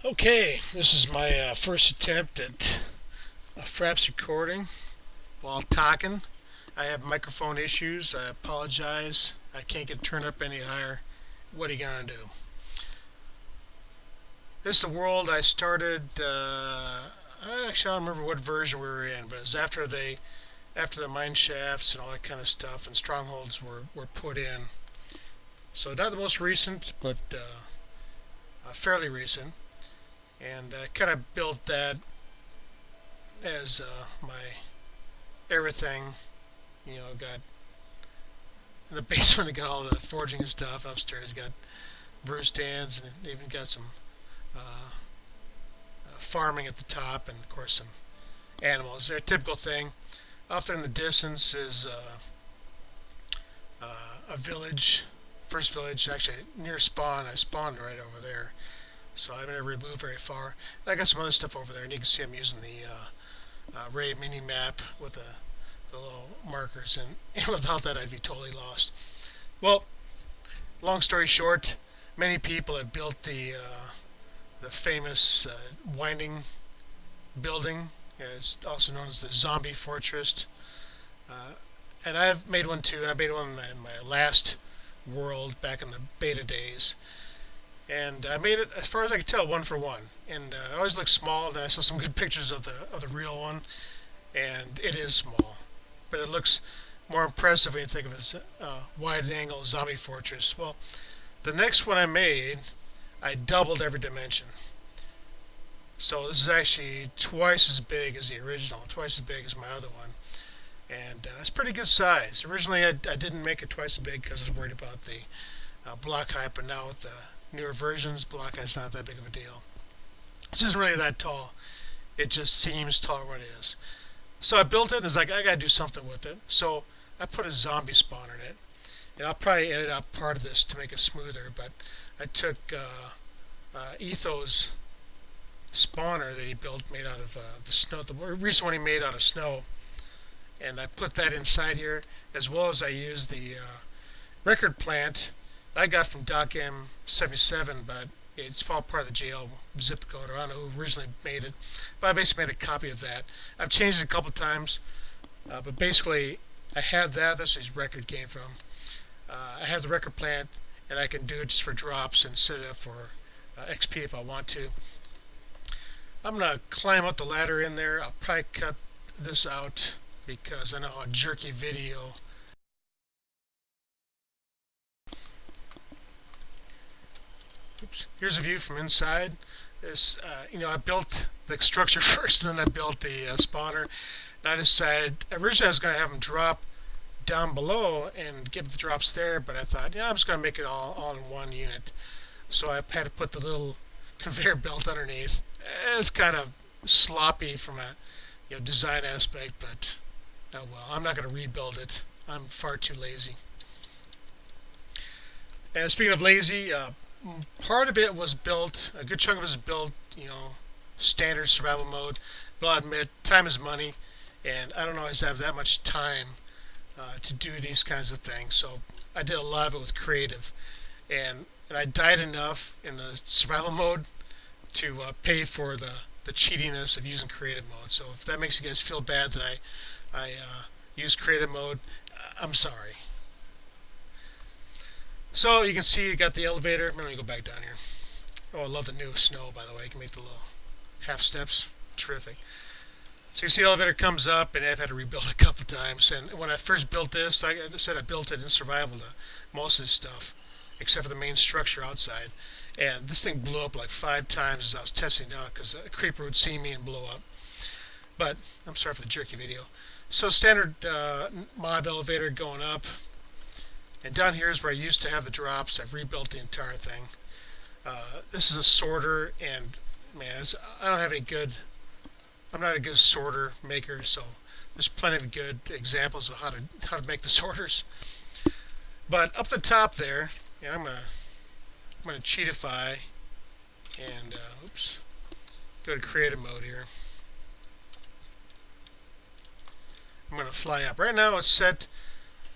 Okay, this is my first attempt at a Fraps recording while talking. I have microphone issues. I apologize. I can't get turned up any higher. What are you gonna do? This is a world I started. Actually, I don't remember what version we were in, but it was after the mine shafts and all that kind of stuff, and strongholds were put in. So not the most recent, but fairly recent. And I kind of built that as my everything. Got in the basement. I got all the forging and stuff. And upstairs, got brew stands, and even got some uh, farming at the top, and of course some animals. They're a typical thing. Off there in the distance is a village. First village, actually near spawn. I spawned right over there, so I haven't ever moved very far. And I got some other stuff over there, and you can see I'm using the Ray mini map with the little markers, and without that I'd be totally lost. Well, long story short, many people have built the famous winding building. It's also known as the Zombie Fortress, uh, and I've made one too. And I made one in my last world back in the beta days, and I made it as far as I could tell one for one. And it always looks small. Then I saw some good pictures of the real one, and it is small, but it looks more impressive when you think of it as a wide-angle zombie fortress. Well, the next one I made, I doubled every dimension. So this is actually twice as big as the original, twice as big as my other one, and it's pretty good size. Originally, I didn't make it twice as big because I was worried about the block height, but now with the newer versions, block height's not that big of a deal. This isn't really that tall. It just seems taller than it is. So I built it, and it's like, I gotta do something with it. So I put a zombie spawner in it. And I'll probably edit out part of this to make it smoother, but I took Etho's spawner that he built made out of the snow, the recent one he made out of snow, and I put that inside here, as well as I used the record plant I got from Doc M77, but it's all part of the JL zip code, or I don't know who originally made it, but I basically made a copy of that. I've changed it a couple times, but basically I have that. That's where his record came from. I have the record plant, and I can do it just for drops and set it up for XP if I want to. I'm going to climb up the ladder in there. I'll probably cut this out because I know how jerky video. Oops. Here's a view from inside. This, I built the structure first, and then I built the spawner. And I decided originally I was going to have them drop down below and give the drops there, but I thought, yeah, I'm just going to make it all in one unit. So I had to put the little conveyor belt underneath. It's kind of sloppy from a design aspect, but oh well. I'm not going to rebuild it. I'm far too lazy. And speaking of lazy, part of it was built. A good chunk of it was built. Standard survival mode. But I'll admit, time is money, and I don't always have that much time to do these kinds of things. So I did a lot of it with creative, and I died enough in the survival mode to pay for the cheatiness of using creative mode. So if that makes you guys feel bad that I use creative mode, I'm sorry. So you can see you got the elevator. Let me go back down here. Oh, I love the new snow, by the way. You can make the little half steps. Terrific. So you see the elevator comes up, and I've had to rebuild it a couple times. And when I first built this, like I said, I built it in survival to most of this stuff, except for the main structure outside. And this thing blew up like 5 times as I was testing it out because a creeper would see me and blow up. But I'm sorry for the jerky video. So standard mob elevator going up. And down here is where I used to have the drops. I've rebuilt the entire thing. This is a sorter, and man, I don't have any good. I'm not a good sorter maker, so there's plenty of good examples of how to make the sorters. But up the top there, I'm gonna cheatify and oops, go to creative mode here. I'm gonna fly up. Right now it's set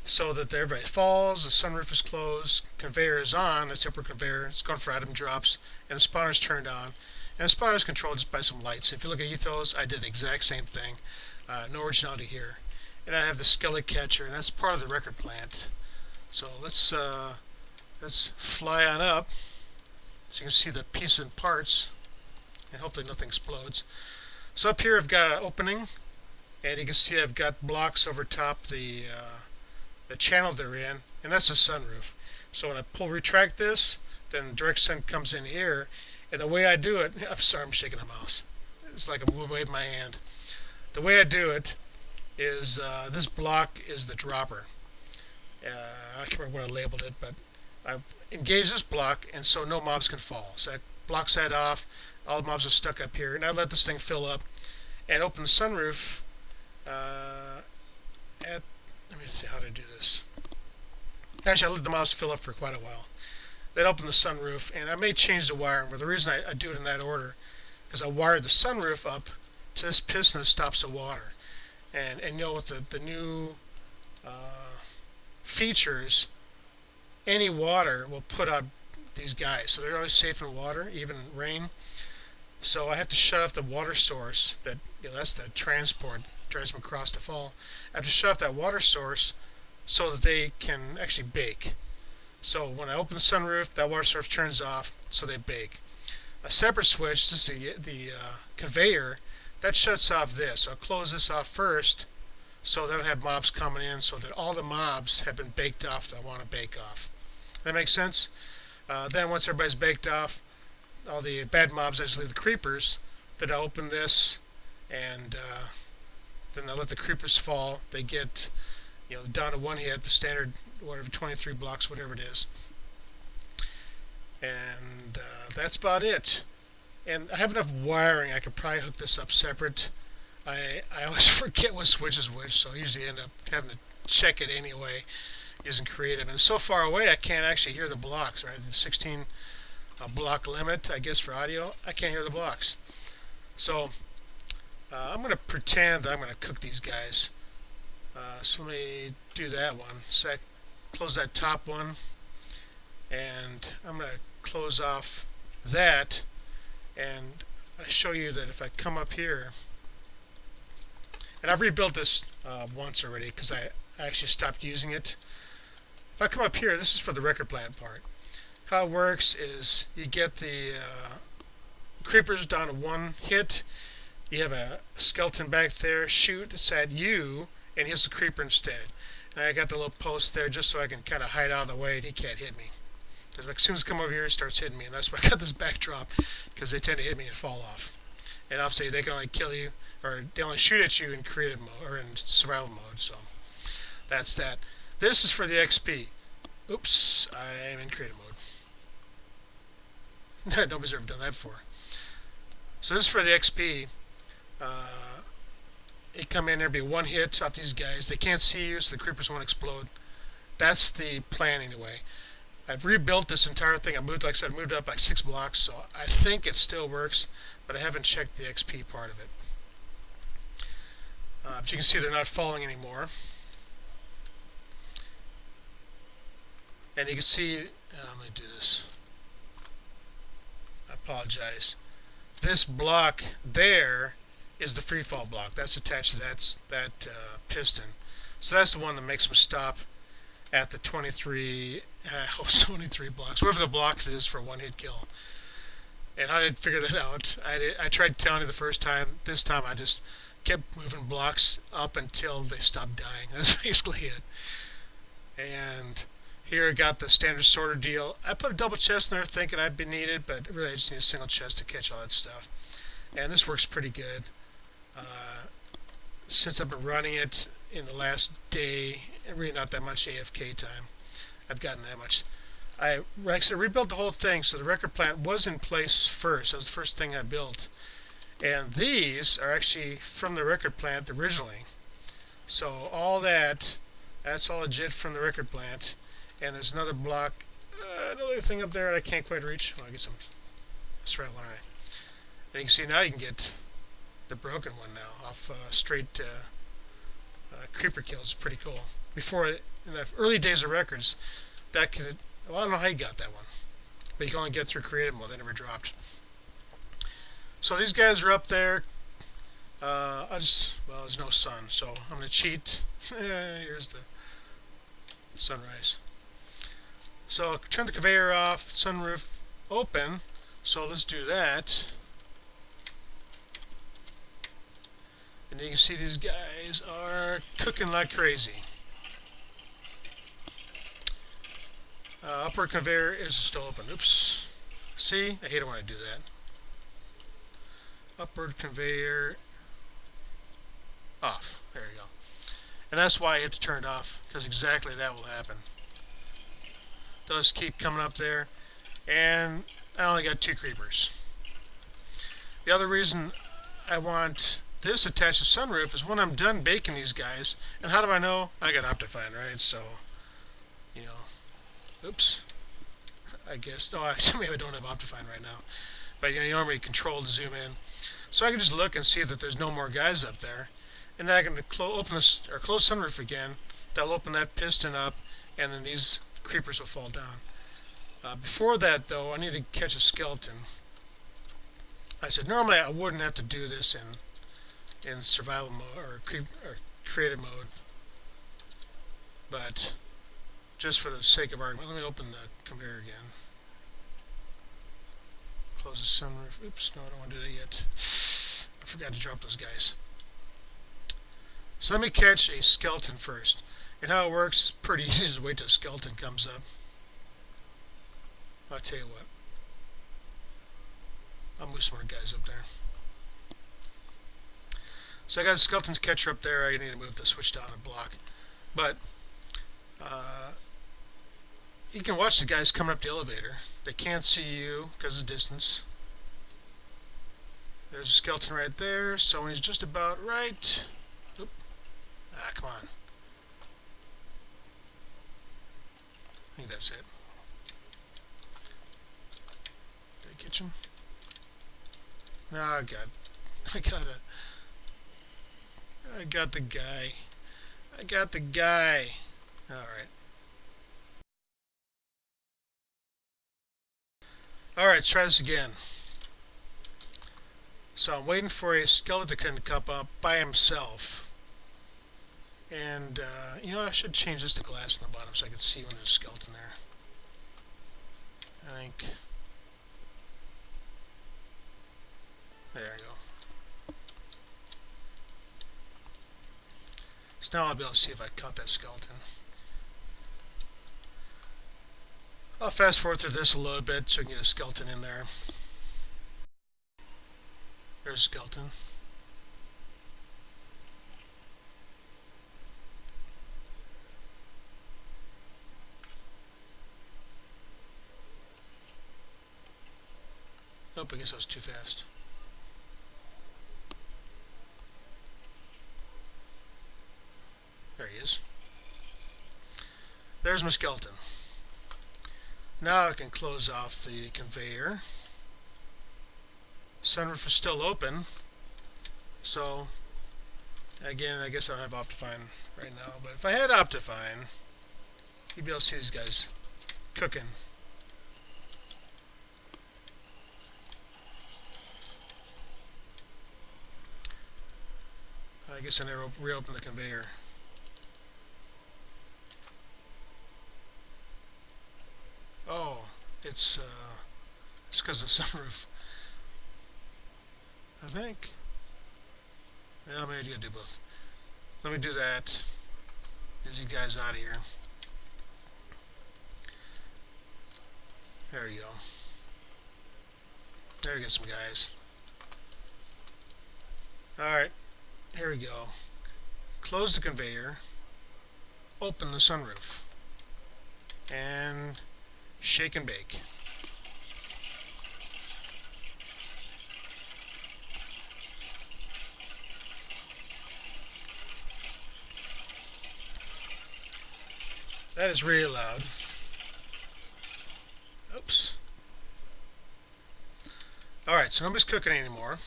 so that everybody falls, the sunroof is closed, conveyor is on, that's upper conveyor, it's going for item drops, and the spawner's turned on. And spawn is controlled just by some lights. If you look at Ethos, I did the exact same thing. No originality here. And I have the Skelly Catcher, and that's part of the record plant. So let's fly on up so you can see the pieces and parts, and hopefully nothing explodes. So up here I've got an opening, and you can see I've got blocks over top the channel they're in, and that's a sunroof. So when I retract this, then direct sun comes in here, and the way I do it, I'm sorry, I'm shaking the mouse. It's like I'm waving my hand. The way I do it is this block is the dropper. I can't remember what I labeled it, but I've engaged this block, and so no mobs can fall. So I block that off. All the mobs are stuck up here, and I let this thing fill up and open the sunroof. Let me see how to do this. Actually, I let the mobs fill up for quite a while. Then open the sunroof, and I may change the wiring, but the reason I do it in that order because I wired the sunroof up to this piston that stops the water. And you know, with the new features, any water will put out these guys, so they're always safe in water, even rain. So I have to shut off the water source. That's the transport drives them across the fall. I have to shut off that water source so that they can actually bake. So when I open the sunroof, that water source turns off, so they bake. A separate switch, this is the conveyor, that shuts off this. So I'll close this off first, so they don't have mobs coming in, so that all the mobs have been baked off that I want to bake off. That makes sense? Then once everybody's baked off, all the bad mobs, actually the creepers, then I open this, and then I let the creepers fall. They get, down to one hit, the standard, whatever, 23 blocks, whatever it is. And that's about it. And I have enough wiring, I could probably hook this up separate. I always forget what switch is which, so I usually end up having to check it anyway using Creative. And it's so far away I can't actually hear the blocks, right? The 16 block limit, I guess, for audio, I can't hear the blocks. So I'm going to pretend that I'm going to cook these guys. So let me do that one. So I close that top one, and I'm going to close off that, and I show you that if I come up here, and I've rebuilt this once already because I actually stopped using it. If I come up here, this is for the record plant part. How it works is you get the creepers down to one hit. You have a skeleton back there, shoot, it's at you, and hits the creeper instead. And I got the little post there just so I can kind of hide out of the way and he can't hit me. Because as soon as I come over here, it starts hitting me, and that's why I got this backdrop, because they tend to hit me and fall off. And obviously they can only kill you, or they only shoot at you in creative mode, or in survival mode, so that's that. This is for the XP. Oops, I am in creative mode. Nobody's ever done that before. So this is for the XP. They come in there, be one hit off these guys. They can't see you, so the creepers won't explode. That's the plan anyway. I've rebuilt this entire thing. I moved, like I said, moved up like 6 blocks, so I think it still works, but I haven't checked the XP part of it. But you can see they're not falling anymore. And you can see, let me do this. I apologize. This block there is the free fall block. That's attached to that piston. So that's the one that makes them stop at the 23, I hope 23 blocks, whatever the blocks is for one hit kill. And I didn't figure that out. I tried telling you the first time. This time I just kept moving blocks up until they stopped dying. That's basically it. And here I got the standard sorter deal. I put a double chest in there thinking I'd be needed, but really I just need a single chest to catch all that stuff. And this works pretty good. Since I've been running it in the last day, really not that much AFK time, I've gotten that much. I rebuilt the whole thing, so the record plant was in place first. That was the first thing I built. And these are actually from the record plant originally. So all that's all legit from the record plant. And there's another block, another thing up there that I can't quite reach. Well, I get some straight line. And you can see now you can get the broken one now off straight creeper kills. It's pretty cool. Before, in the early days of records, that could, well, I don't know how you got that one, but you can only get through creative mode. They never dropped. So these guys are up there. Well, there's no sun, so I'm going to cheat. Here's the sunrise. So turn the conveyor off, sunroof open. So let's do that. And you can see these guys are cooking like crazy. Upward conveyor is still open. Oops. See? I hate it when I do that. Upward conveyor off. There you go. And that's why I have to turn it off, because exactly that will happen. Those keep coming up there, and I only got 2 creepers. The other reason I want this attached to sunroof is when I'm done baking these guys, and how do I know? I got Optifine, right? So, you know, oops. I guess, no, maybe I don't have Optifine right now. But you normally control to zoom in. So I can just look and see that there's no more guys up there. And then I can open this, or close sunroof again. That'll open that piston up, and then these creepers will fall down. Before that, though, I need to catch a skeleton. I said normally I wouldn't have to do this in survival mode or creative mode, but just for the sake of argument, let me open the conveyor again. Close the sunroof. Oops, no, I don't want to do that yet. I forgot to drop those guys. So let me catch a skeleton first. And how it works is pretty easy. Just wait till a skeleton comes up. I'll tell you what. I'll move some more guys up there. So I got a skeleton catcher up there. I need to move the switch down a block. But you can watch the guys coming up the elevator. They can't see you because of distance. There's a skeleton right there. So when he's just about right. Oop. Ah, come on. I think that's it. Did I catch him? No, I got the guy. I got the guy. Alright. Alright, let's try this again. So I'm waiting for a skeleton to come up by himself. And, you know, I should change this to glass in the bottom so I can see when there's a skeleton there. I think. There you go. So now I'll be able to see if I caught that skeleton. I'll fast forward through this a little bit so I can get a skeleton in there. There's a skeleton. Nope, I guess I was too fast. There he is. There's my skeleton. Now I can close off the conveyor. Sunroof is still open. So, again, I guess I don't have Optifine right now. But if I had Optifine, you'd be able to see these guys cooking. I guess I never reopened the conveyor. Oh, it's because of the sunroof. I think. Yeah, maybe I gotta do both. Let me do that. Get these guys out of here. There you go. There we get some guys. Alright, here we go. Close the conveyor. Open the sunroof. And shake and bake. That is really loud. Oops. Alright, so nobody's cooking anymore.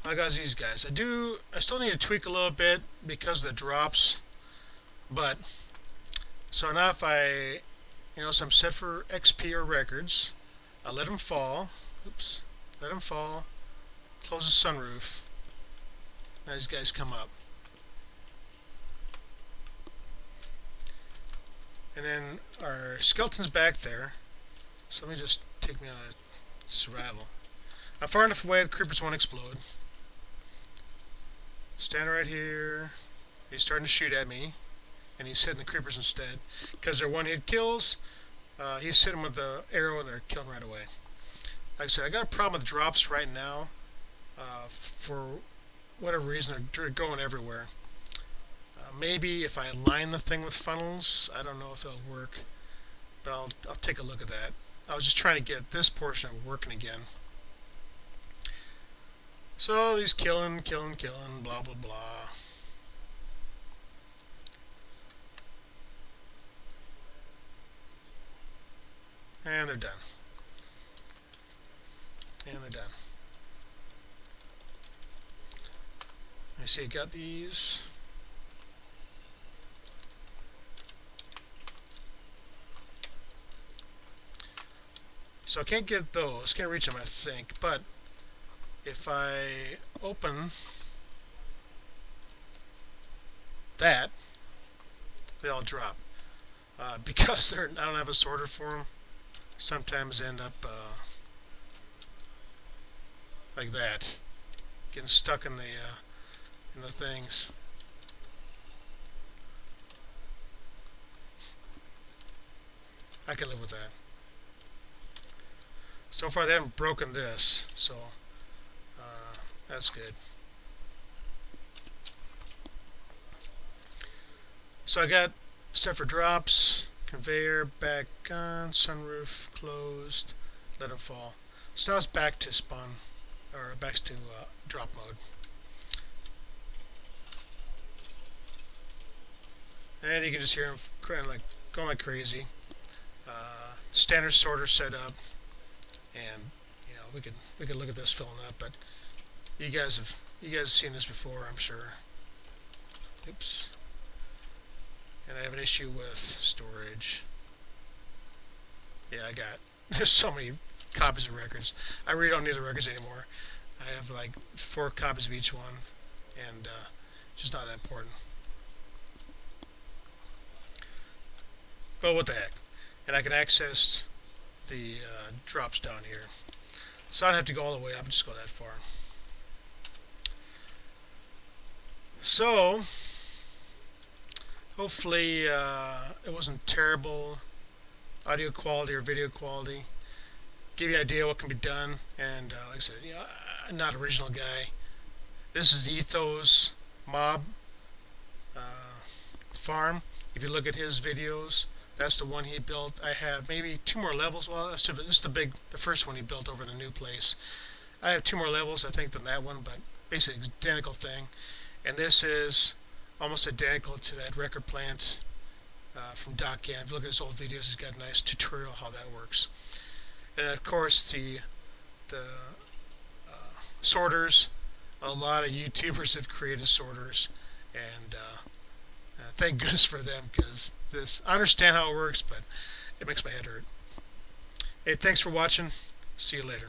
I got these guys. I still need to tweak a little bit because of the drops. But, so now if so I'm set for XP or records. I let them fall. Oops. let them fall, close the sunroof. Now these guys come up. And then our skeleton's back there. So let me just take me on a survival. I'm far enough away the creepers won't explode. Stand right here. He's starting to shoot at me. And he's hitting the creepers instead. Because they're one-hit kills, he's hitting with the arrow and they're killing right away. Like I said, I got a problem with drops right now. For whatever reason, they're going everywhere. Maybe if I line the thing with funnels, I don't know if it'll work. But I'll take a look at that. I was just trying to get this portion working again. So he's killing, blah, blah, blah. And they're done. And they're done. I see I got these. So I can't get those, can't reach them I think, but if I open that, they all drop. Because I don't have a sorter for them, sometimes end up like that, getting stuck in the things. I can live with that. So far they haven't broken this, so that's good. So I got set for drops, conveyor back on, sunroof closed, let them fall. So now it's back to spawn, or back to drop mode. And you can just hear them going like crazy. Standard sorter set up. And you know we could look at this filling up, but you guys have seen this before, I'm sure. Oops. And I have an issue with storage. Yeah, there's so many copies of records. I really don't need the records anymore. I have like 4 copies of each one, and it's just not that important. But what the heck? And I can access the drops down here. So I don't have to go all the way up, just go that far. So hopefully it wasn't terrible audio quality or video quality. Give you an idea what can be done. And like I said, you know, I'm not an original guy. This is Ethos Mob Farm. If you look at his videos, that's the one he built. I have maybe 2 more levels. Well, this is the first one he built over the new place. I have 2 more levels, I think, than that one, but basically identical thing. And this is almost identical to that record plant from DocGen. If you look at his old videos, he's got a nice tutorial how that works. And of course, the sorters. A lot of YouTubers have created sorters, and thank goodness for them, because I understand how it works, but it makes my head hurt. Hey, thanks for watching. See you later.